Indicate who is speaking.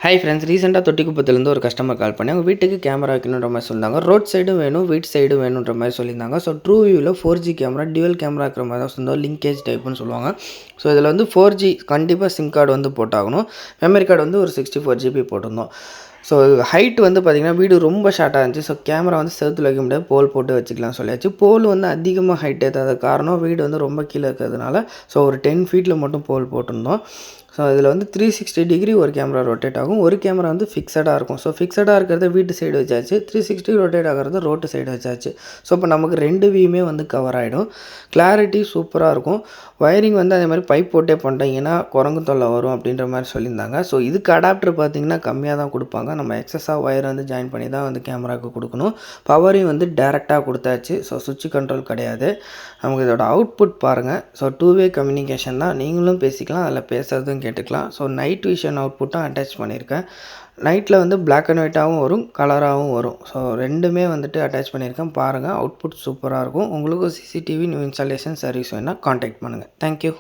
Speaker 1: Hi friends, ரீசெண்டாக தொட்டிக்குப்பத்துலேருந்து ஒரு customer கால் பண்ணி அவங்க வீட்டுக்கு கேமரா வைக்கணுன்ற மாதிரி சொல்லியிருந்தாங்க. ரோட் சைடும் வேணும், வீட் சைடும் வேணுன்ற மாதிரி சொல்லியிருந்தாங்க. ஸோ ட்ரூ வியூவில் 4G கேமரா, டியூவல் கேமரா இருக்கிற மாதிரி தான் சொந்தம், லிங்கேஜ் டைப்புன்னு சொல்லுவாங்க. ஸோ இதில் வந்து 4G கண்டிப்பாக சிம் கார்டு வந்து போட்டாகணும். மெமரி கார்டு வந்து ஒரு 64 GB போட்டிருந்தோம். ஸோ ஹைட் வந்து பார்த்திங்கன்னா வீடு ரொம்ப ஷார்ட்டாக இருந்துச்சு. ஸோ கேமரா வந்து செவுத்துல வைக்க முடியாது, போல் போட்டு வச்சுக்கலாம் சொல்லியாச்சு. போல் வந்து அதிகமாக ஹைட் ஏற்றாத காரணம் வீடு வந்து ரொம்ப கீழே இருக்கிறதுனால ஸோ ஒரு 10 ஃபீட்டில் மட்டும் போல் போட்டிருந்தோம். ஸோ இதில் வந்து 360 டிகிரி ஒரு கேமரா ரொட்டேட் ஆகும், ஒரு கேமரா வந்து ஃபிக்ஸடாக இருக்கும். ஸோ ஃபிக்ஸடாக இருக்கிறத வீட்டு சைடு வச்சாச்சு, 360 ரொட்டேட் ஆகிறது ரோட்டு சைடு வச்சாச்சு. ஸோ இப்போ நமக்கு 2 வியூமே வந்து கவர் ஆகிடும். கிளாரிட்டி சூப்பராக இருக்கும். ஒயரிங் வந்து அதே மாதிரி பைப் போட்டே பண்ணிட்டீங்கன்னா குரங்கு தொல்லை வரும் அப்படின்ற மாதிரி சொல்லியிருந்தாங்க. ஸோ இதுக்கு அடாப்டர் பார்த்திங்கன்னா கம்மியாக தான் கொடுப்பாங்க. நம்ம எக்ஸஸாக ஒயர் வந்து ஜாயின் பண்ணி தான் வந்து கேமராவுக்கு கொடுக்கணும். பவரையும் வந்து டேரெக்டாக கொடுத்தாச்சு. ஸோ சுவிட்ச் கண்ட்ரோல் கிடையாது. நமக்கு இதோட அவுட்புட் பாருங்கள். ஸோ 2 வே கம்யூனிகேஷன் தான், நீங்களும் பேசிக்கலாம், அதில் பேசுகிறதும் கேட்டுக்கலாம். ஸோ நைட் விஷன் அவுட்புட்டும் அட்டாச் பண்ணியிருக்கேன். நைட்டில் வந்து பிளாக் அண்ட் ஒயிட்டாகவும் வரும், கலராகவும் வரும். ஸோ ரெண்டுமே வந்துட்டு அட்டாச் பண்ணியிருக்கேன். பாருங்கள், அவுட்புட் சூப்பராக இருக்கும். உங்களுக்கு CCTV நியூ இன்ஸ்டாலேஷன் சர்வீஸ் வேணால் காண்டாக்ட் பண்ணுங்கள். தேங்க்யூ.